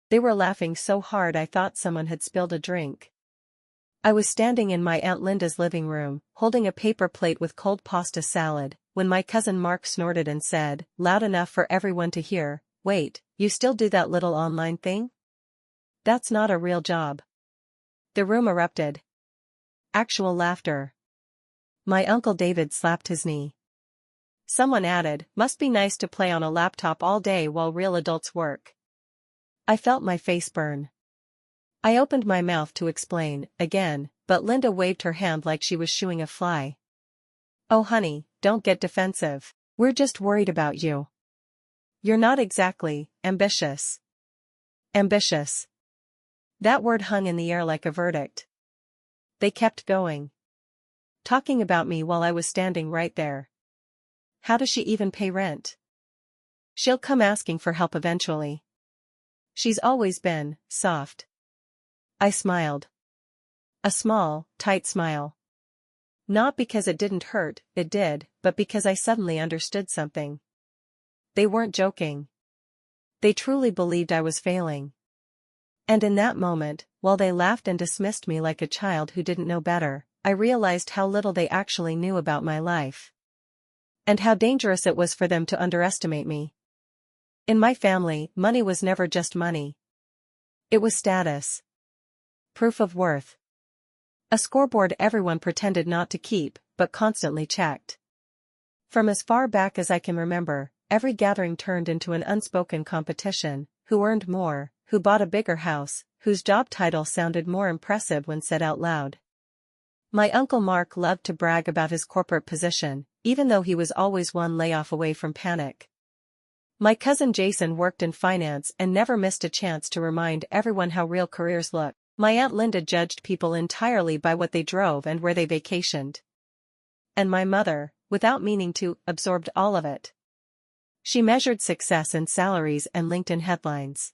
They were laughing so hard I thought someone had spilled a drink. I was standing in my Aunt Linda's living room, holding a paper plate with cold pasta salad, when my cousin Mark snorted and said, loud enough for everyone to hear, "Wait, you still do that little online thing? That's not a real job." The room erupted. Actual laughter. My Uncle David slapped his knee. Someone added, "Must be nice to play on a laptop all day while real adults work." I felt my face burn. I opened my mouth to explain, again, but Linda waved her hand like she was shooing a fly. "Oh honey, don't get defensive. We're just worried about you. You're not exactly ambitious." Ambitious. That word hung in the air like a verdict. They kept going. Talking about me while I was standing right there. How does she even pay rent? She'll come asking for help eventually. She's always been soft. I smiled. A small, tight smile. Not because it didn't hurt, it did, but because I suddenly understood something. They weren't joking. They truly believed I was failing. And in that moment, while they laughed and dismissed me like a child who didn't know better, I realized how little they actually knew about my life. And how dangerous it was for them to underestimate me. In my family, money was never just money. It was status. Proof of worth. A scoreboard everyone pretended not to keep, but constantly checked. From as far back as I can remember, every gathering turned into an unspoken competition: who earned more, who bought a bigger house, whose job title sounded more impressive when said out loud. My Uncle Mark loved to brag about his corporate position, even though he was always one layoff away from panic. My cousin Jason worked in finance and never missed a chance to remind everyone how real careers look. My Aunt Linda judged people entirely by what they drove and where they vacationed. And my mother, without meaning to, absorbed all of it. She measured success in salaries and LinkedIn headlines.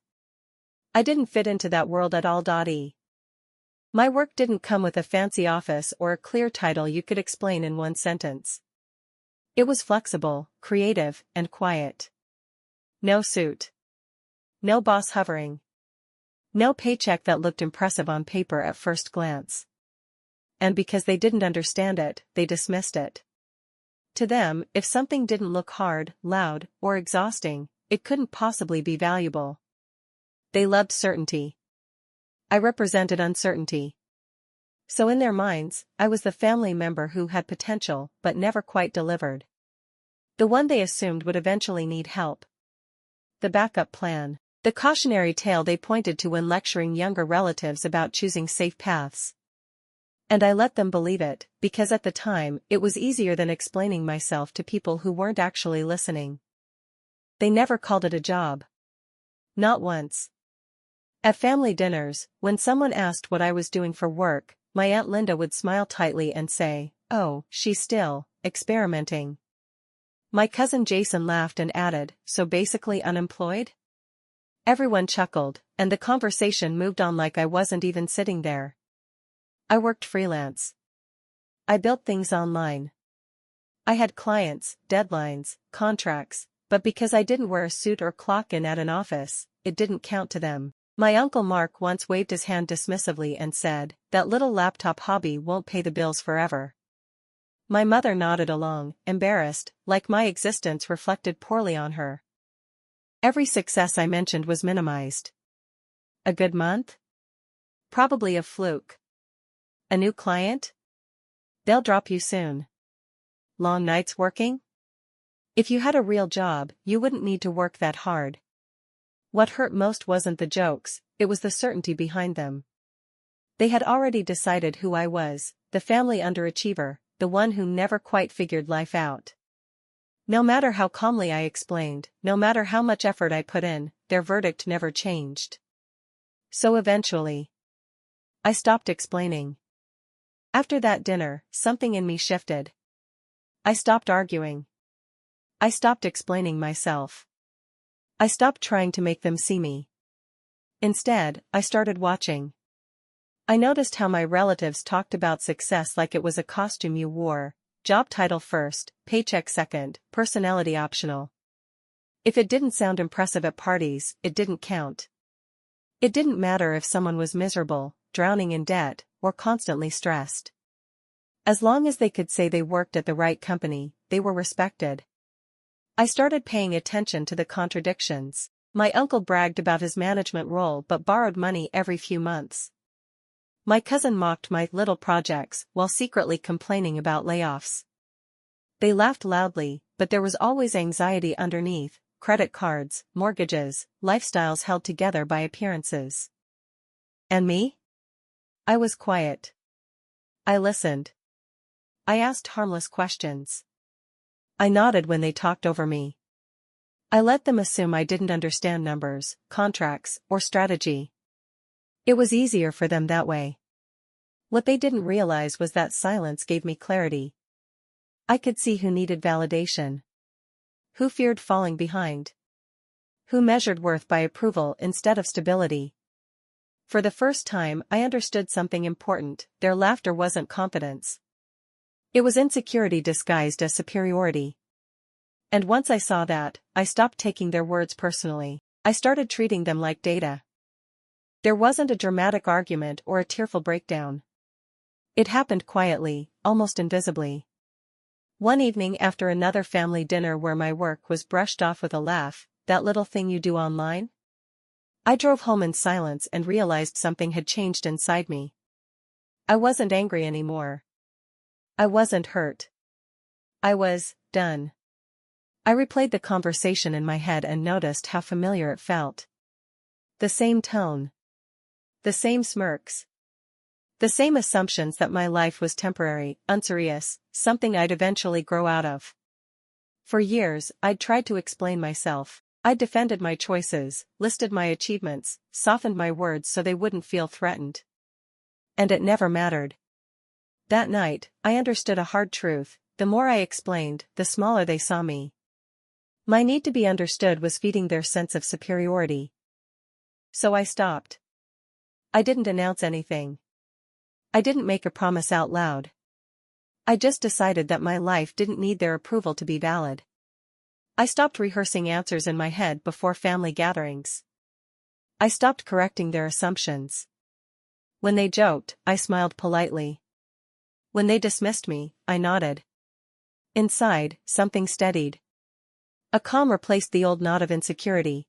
I didn't fit into that world at all. My work didn't come with a fancy office or a clear title you could explain in one sentence. It was flexible, creative, and quiet. No suit. No boss hovering. No paycheck that looked impressive on paper at first glance. And because they didn't understand it, they dismissed it. To them, if something didn't look hard, loud, or exhausting, it couldn't possibly be valuable. They loved certainty. I represented uncertainty. So in their minds, I was the family member who had potential but never quite delivered. The one they assumed would eventually need help. The backup plan. The cautionary tale they pointed to when lecturing younger relatives about choosing safe paths. And I let them believe it, because at the time, it was easier than explaining myself to people who weren't actually listening. They never called it a job. Not once. At family dinners, when someone asked what I was doing for work, my Aunt Linda would smile tightly and say, "Oh, she's still experimenting." My cousin Jason laughed and added, "So basically unemployed?" Everyone chuckled, and the conversation moved on like I wasn't even sitting there. I worked freelance. I built things online. I had clients, deadlines, contracts, but because I didn't wear a suit or clock in at an office, it didn't count to them. My Uncle Mark once waved his hand dismissively and said, "That little laptop hobby won't pay the bills forever." My mother nodded along, embarrassed, like my existence reflected poorly on her. Every success I mentioned was minimized. A good month? Probably a fluke. A new client? They'll drop you soon. Long nights working? If you had a real job, you wouldn't need to work that hard. What hurt most wasn't the jokes, it was the certainty behind them. They had already decided who I was, the family underachiever, the one who never quite figured life out. No matter how calmly I explained, no matter how much effort I put in, their verdict never changed. So eventually, I stopped explaining. After that dinner, something in me shifted. I stopped arguing. I stopped explaining myself. I stopped trying to make them see me. Instead, I started watching. I noticed how my relatives talked about success like it was a costume you wore. Job title first, paycheck second, personality optional. If it didn't sound impressive at parties, it didn't count. It didn't matter if someone was miserable, drowning in debt, or constantly stressed. As long as they could say they worked at the right company, they were respected. I started paying attention to the contradictions. My uncle bragged about his management role but borrowed money every few months. My cousin mocked my little projects while secretly complaining about layoffs. They laughed loudly, but there was always anxiety underneath: credit cards, mortgages, lifestyles held together by appearances. And me? I was quiet. I listened. I asked harmless questions. I nodded when they talked over me. I let them assume I didn't understand numbers, contracts, or strategy. It was easier for them that way. What they didn't realize was that silence gave me clarity. I could see who needed validation. Who feared falling behind. Who measured worth by approval instead of stability. For the first time, I understood something important: their laughter wasn't confidence. It was insecurity disguised as superiority. And once I saw that, I stopped taking their words personally. I started treating them like data. There wasn't a dramatic argument or a tearful breakdown. It happened quietly, almost invisibly. One evening after another family dinner where my work was brushed off with a laugh, "That little thing you do online?" I drove home in silence and realized something had changed inside me. I wasn't angry anymore. I wasn't hurt. I was done. I replayed the conversation in my head and noticed how familiar it felt. The same tone. The same smirks. The same assumptions that my life was temporary, unserious, something I'd eventually grow out of. For years, I'd tried to explain myself. I'd defended my choices, listed my achievements, softened my words so they wouldn't feel threatened. And it never mattered. That night, I understood a hard truth: the more I explained, the smaller they saw me. My need to be understood was feeding their sense of superiority. So I stopped. I didn't announce anything. I didn't make a promise out loud. I just decided that my life didn't need their approval to be valid. I stopped rehearsing answers in my head before family gatherings. I stopped correcting their assumptions. When they joked, I smiled politely. When they dismissed me, I nodded. Inside, something steadied. A calm replaced the old knot of insecurity.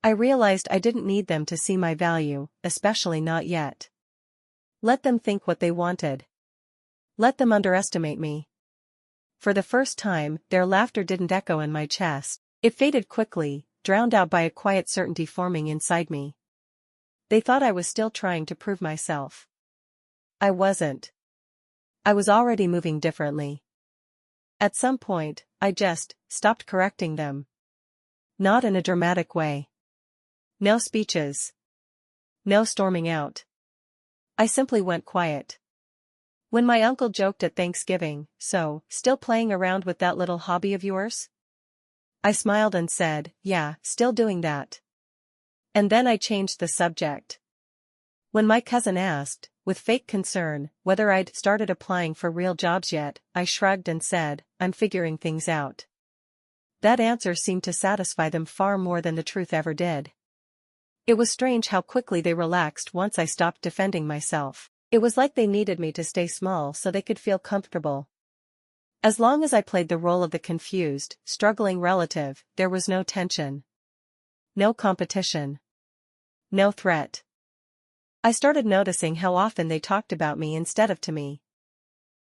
I realized I didn't need them to see my value, especially not yet. Let them think what they wanted. Let them underestimate me. For the first time, their laughter didn't echo in my chest. It faded quickly, drowned out by a quiet certainty forming inside me. They thought I was still trying to prove myself. I wasn't. I was already moving differently. At some point, I just stopped correcting them. Not in a dramatic way. No speeches. No storming out. I simply went quiet. When my uncle joked at Thanksgiving, "So, still playing around with that little hobby of yours?" I smiled and said, "Yeah, still doing that." And then I changed the subject. When my cousin asked, with fake concern, whether I'd started applying for real jobs yet, I shrugged and said, "I'm figuring things out." That answer seemed to satisfy them far more than the truth ever did. It was strange how quickly they relaxed once I stopped defending myself. It was like they needed me to stay small so they could feel comfortable. As long as I played the role of the confused, struggling relative, there was no tension. No competition. No threat. I started noticing how often they talked about me instead of to me.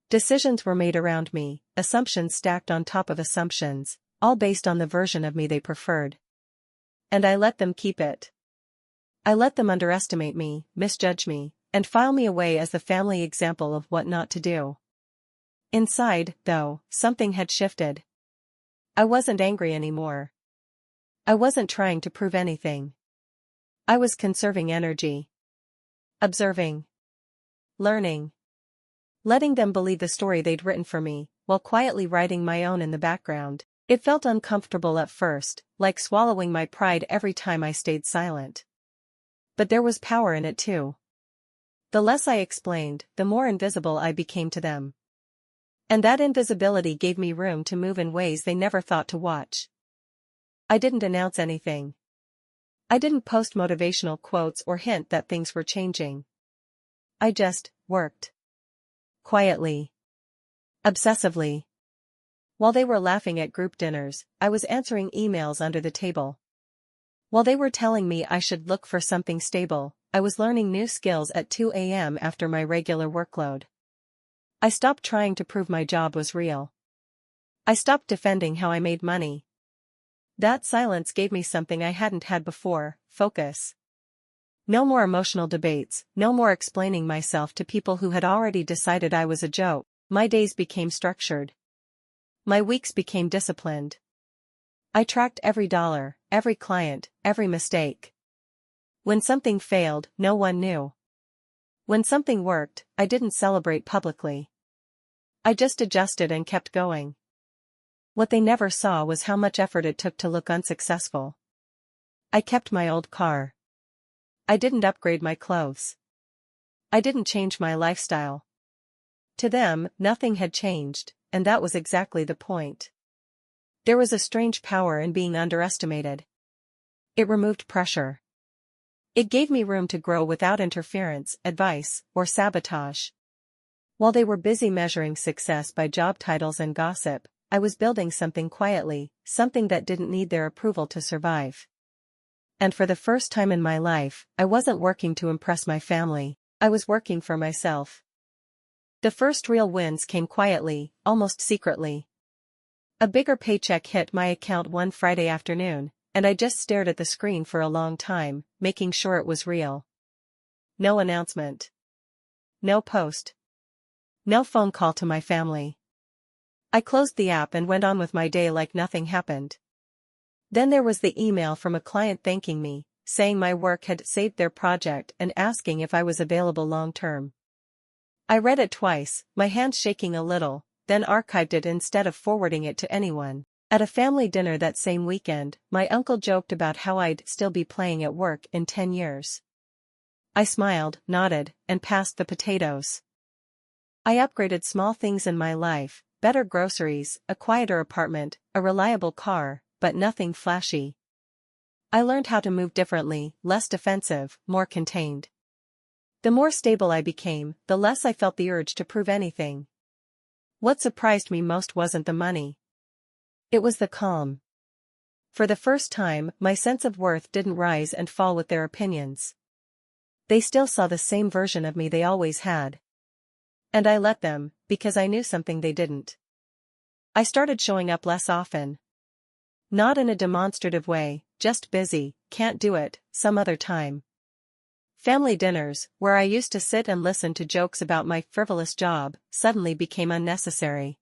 Decisions were made around me, assumptions stacked on top of assumptions, all based on the version of me they preferred. And I let them keep it. I let them underestimate me, misjudge me, and file me away as the family example of what not to do. Inside, though, something had shifted. I wasn't angry anymore. I wasn't trying to prove anything. I was conserving energy. Observing. Learning. Letting them believe the story they'd written for me, while quietly writing my own in the background. It felt uncomfortable at first, like swallowing my pride every time I stayed silent. But there was power in it too. The less I explained, the more invisible I became to them. And that invisibility gave me room to move in ways they never thought to watch. I didn't announce anything. I didn't post motivational quotes or hint that things were changing. I just worked. Quietly. Obsessively. While they were laughing at group dinners, I was answering emails under the table. While they were telling me I should look for something stable, I was learning new skills at 2 a.m. after my regular workload. I stopped trying to prove my job was real. I stopped defending how I made money. That silence gave me something I hadn't had before: focus. No more emotional debates, no more explaining myself to people who had already decided I was a joke. My days became structured. My weeks became disciplined. I tracked every dollar, every client, every mistake. When something failed, no one knew. When something worked, I didn't celebrate publicly. I just adjusted and kept going. What they never saw was how much effort it took to look unsuccessful. I kept my old car. I didn't upgrade my clothes. I didn't change my lifestyle. To them, nothing had changed, and that was exactly the point. There was a strange power in being underestimated. It removed pressure. It gave me room to grow without interference, advice, or sabotage. While they were busy measuring success by job titles and gossip, I was building something quietly, something that didn't need their approval to survive. And for the first time in my life, I wasn't working to impress my family, I was working for myself. The first real wins came quietly, almost secretly. A bigger paycheck hit my account one Friday afternoon, and I just stared at the screen for a long time, making sure it was real. No announcement. No post. No phone call to my family. I closed the app and went on with my day like nothing happened. Then there was the email from a client thanking me, saying my work had saved their project and asking if I was available long-term. I read it twice, my hands shaking a little, then archived it instead of forwarding it to anyone. At a family dinner that same weekend, my uncle joked about how I'd still be playing at work in 10 years. I smiled, nodded, and passed the potatoes. I upgraded small things in my life: better groceries, a quieter apartment, a reliable car, but nothing flashy. I learned how to move differently, less defensive, more contained. The more stable I became, the less I felt the urge to prove anything. What surprised me most wasn't the money. It was the calm. For the first time, my sense of worth didn't rise and fall with their opinions. They still saw the same version of me they always had. And I let them, because I knew something they didn't. I started showing up less often. Not in a demonstrative way, just busy, can't do it, some other time. Family dinners, where I used to sit and listen to jokes about my frivolous job, suddenly became unnecessary.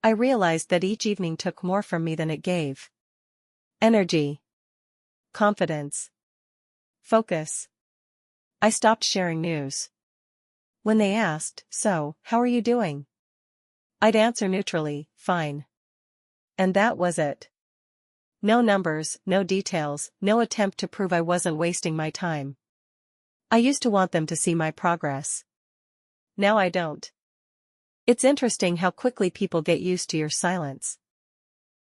I realized that each evening took more from me than it gave. Energy. Confidence. Focus. I stopped sharing news. When they asked, "So, how are you doing?" I'd answer neutrally, "Fine." And that was it. No numbers, no details, no attempt to prove I wasn't wasting my time. I used to want them to see my progress. Now I don't. It's interesting how quickly people get used to your silence.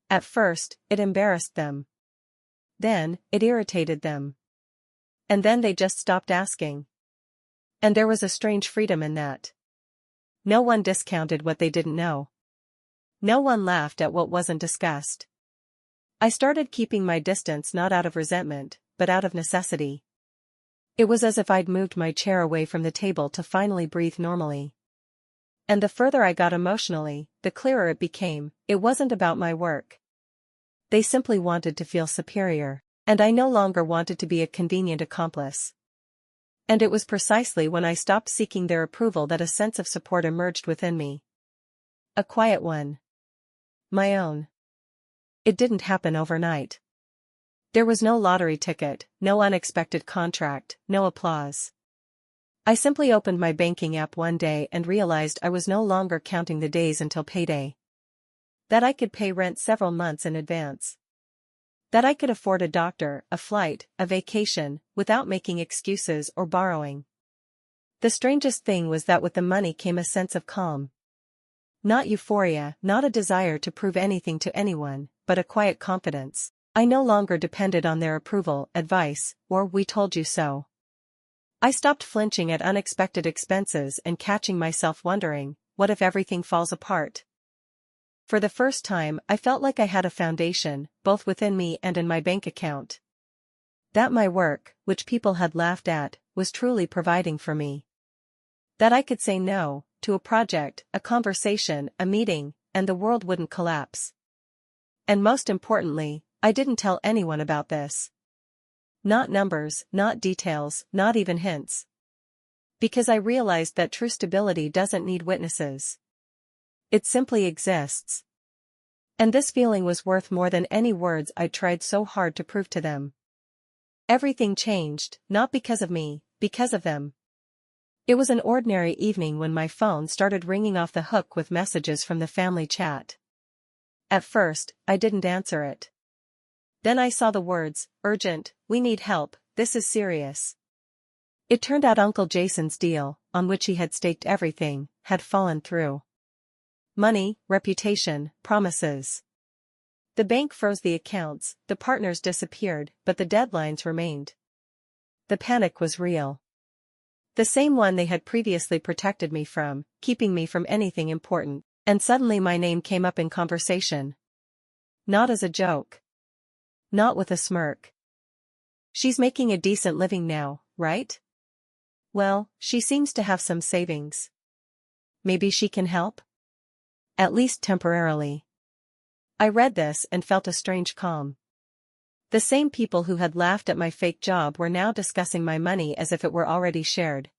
At first, it embarrassed them. Then, it irritated them. And then they just stopped asking. And there was a strange freedom in that. No one discounted what they didn't know. No one laughed at what wasn't discussed. I started keeping my distance not out of resentment, but out of necessity. It was as if I'd moved my chair away from the table to finally breathe normally. And the further I got emotionally, the clearer it became: it wasn't about my work. They simply wanted to feel superior, and I no longer wanted to be a convenient accomplice. And it was precisely when I stopped seeking their approval that a sense of support emerged within me. A quiet one. My own. It didn't happen overnight. There was no lottery ticket, no unexpected contract, no applause. I simply opened my banking app one day and realized I was no longer counting the days until payday. That I could pay rent several months in advance. That I could afford a doctor, a flight, a vacation, without making excuses or borrowing. The strangest thing was that with the money came a sense of calm. Not euphoria, not a desire to prove anything to anyone, but a quiet confidence. I no longer depended on their approval, advice, or "we told you so." I stopped flinching at unexpected expenses and catching myself wondering, what if everything falls apart? For the first time, I felt like I had a foundation, both within me and in my bank account. That my work, which people had laughed at, was truly providing for me. That I could say no to a project, a conversation, a meeting, and the world wouldn't collapse. And most importantly, I didn't tell anyone about this. Not numbers, not details, not even hints. Because I realized that true stability doesn't need witnesses. It simply exists. And this feeling was worth more than any words I tried so hard to prove to them. Everything changed, not because of me, because of them. It was an ordinary evening when my phone started ringing off the hook with messages from the family chat. At first, I didn't answer it. Then I saw the words, "Urgent, we need help, this is serious." It turned out Uncle Jason's deal, on which he had staked everything, had fallen through. Money, reputation, promises. The bank froze the accounts, the partners disappeared, but the deadlines remained. The panic was real. The same one they had previously protected me from, keeping me from anything important, and suddenly my name came up in conversation. Not as a joke. Not with a smirk. "She's making a decent living now, right? Well, she seems to have some savings. Maybe she can help? At least temporarily." I read this and felt a strange calm. The same people who had laughed at my fake job were now discussing my money as if it were already shared.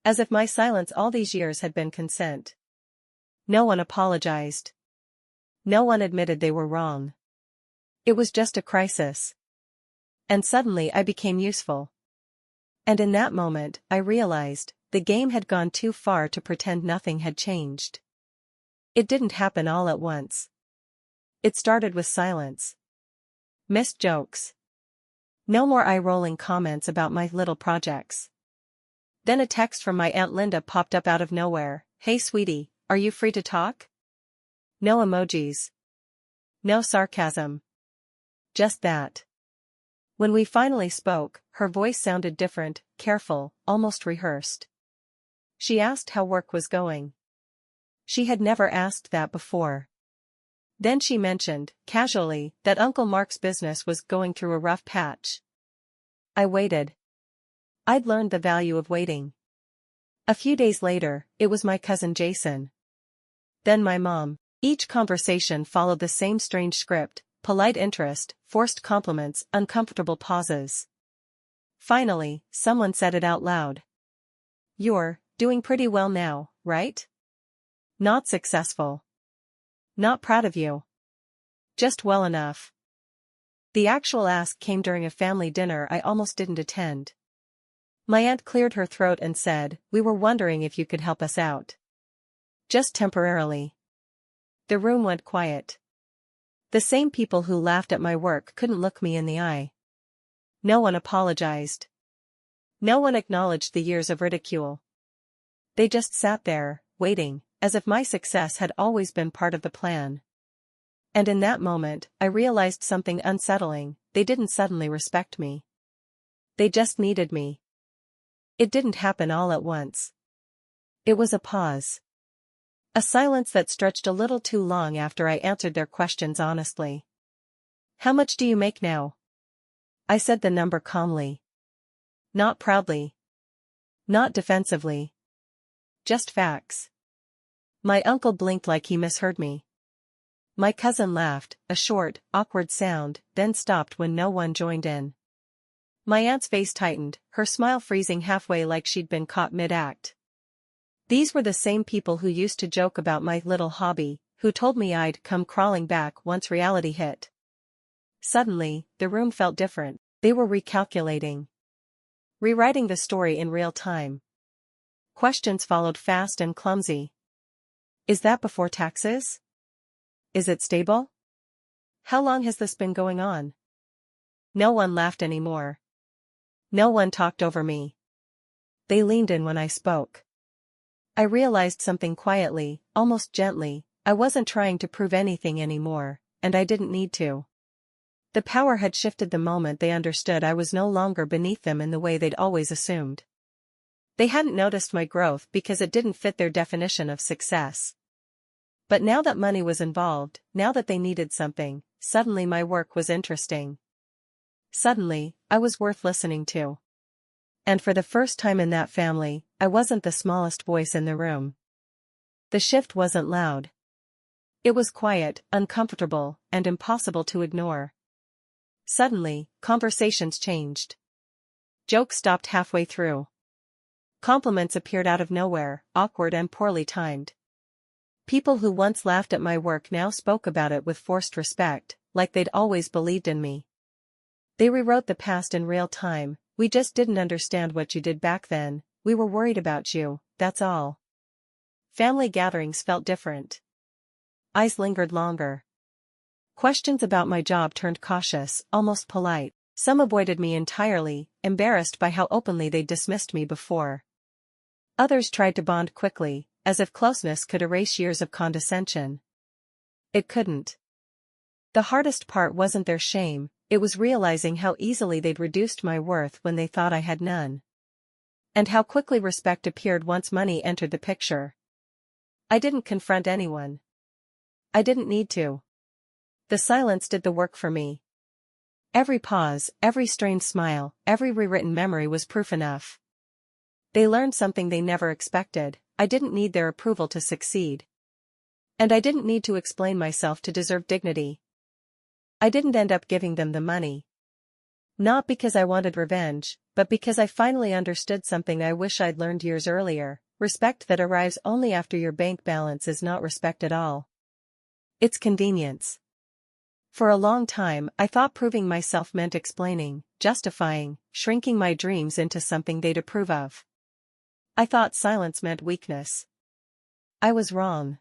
As if my silence all these years had been consent. No one apologized. No one admitted they were wrong. It was just a crisis. And suddenly I became useful. And in that moment, I realized, the game had gone too far to pretend nothing had changed. It didn't happen all at once. It started with silence. Missed jokes. No more eye-rolling comments about my little projects. Then a text from my Aunt Linda popped up out of nowhere. "Hey sweetie, are you free to talk?" No emojis. No sarcasm. Just that. When we finally spoke, her voice sounded different, careful, almost rehearsed. She asked how work was going. She had never asked that before. Then she mentioned, casually, that Uncle Mark's business was going through a rough patch. I waited. I'd learned the value of waiting. A few days later, it was my cousin Jason. Then my mom. Each conversation followed the same strange script: polite interest, forced compliments, uncomfortable pauses. Finally, someone said it out loud. "You're doing pretty well now, right? Not successful. Not proud of you. Just well enough." The actual ask came during a family dinner I almost didn't attend. My aunt cleared her throat and said, "We were wondering if you could help us out. Just temporarily." The room went quiet. The same people who laughed at my work couldn't look me in the eye. No one apologized. No one acknowledged the years of ridicule. They just sat there, waiting, as if my success had always been part of the plan. And in that moment, I realized something unsettling: they didn't suddenly respect me. They just needed me. It didn't happen all at once. It was a pause. A silence that stretched a little too long after I answered their questions honestly. "How much do you make now?" I said the number calmly. Not proudly. Not defensively. Just facts. My uncle blinked like he misheard me. My cousin laughed, a short, awkward sound, then stopped when no one joined in. My aunt's face tightened, her smile freezing halfway like she'd been caught mid-act. These were the same people who used to joke about my little hobby, who told me I'd come crawling back once reality hit. Suddenly, the room felt different. They were recalculating. Rewriting the story in real time. Questions followed fast and clumsy. Is that before taxes? Is it stable? How long has this been going on? No one laughed anymore. No one talked over me. They leaned in when I spoke. I realized something quietly, almost gently. I wasn't trying to prove anything anymore, and I didn't need to. The power had shifted the moment they understood I was no longer beneath them in the way they'd always assumed. They hadn't noticed my growth because it didn't fit their definition of success. But now that money was involved, now that they needed something, suddenly my work was interesting. Suddenly, I was worth listening to. And for the first time in that family, I wasn't the smallest voice in the room. The shift wasn't loud. It was quiet, uncomfortable, and impossible to ignore. Suddenly, conversations changed. Jokes stopped halfway through. Compliments appeared out of nowhere, awkward and poorly timed. People who once laughed at my work now spoke about it with forced respect, like they'd always believed in me. They rewrote the past in real time. "We just didn't understand what you did back then, we were worried about you, that's all." Family gatherings felt different. Eyes lingered longer. Questions about my job turned cautious, almost polite. Some avoided me entirely, embarrassed by how openly they'd dismissed me before. Others tried to bond quickly, as if closeness could erase years of condescension. It couldn't. The hardest part wasn't their shame, it was realizing how easily they'd reduced my worth when they thought I had none. And how quickly respect appeared once money entered the picture. I didn't confront anyone. I didn't need to. The silence did the work for me. Every pause, every strained smile, every rewritten memory was proof enough. They learned something they never expected. I didn't need their approval to succeed. And I didn't need to explain myself to deserve dignity. I didn't end up giving them the money. Not because I wanted revenge, but because I finally understood something I wish I'd learned years earlier: respect that arrives only after your bank balance is not respect at all. It's convenience. For a long time, I thought proving myself meant explaining, justifying, shrinking my dreams into something they'd approve of. I thought silence meant weakness. I was wrong.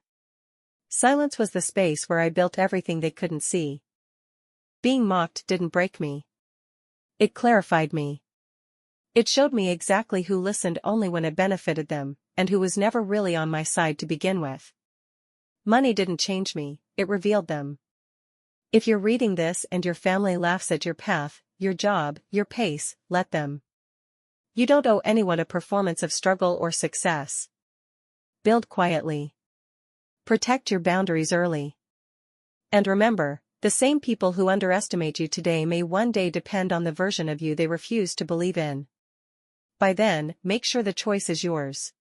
Silence was the space where I built everything they couldn't see. Being mocked didn't break me. It clarified me. It showed me exactly who listened only when it benefited them, and who was never really on my side to begin with. Money didn't change me, it revealed them. If you're reading this and your family laughs at your path, your job, your pace, let them. You don't owe anyone a performance of struggle or success. Build quietly. Protect your boundaries early. And remember, the same people who underestimate you today may one day depend on the version of you they refuse to believe in. By then, make sure the choice is yours.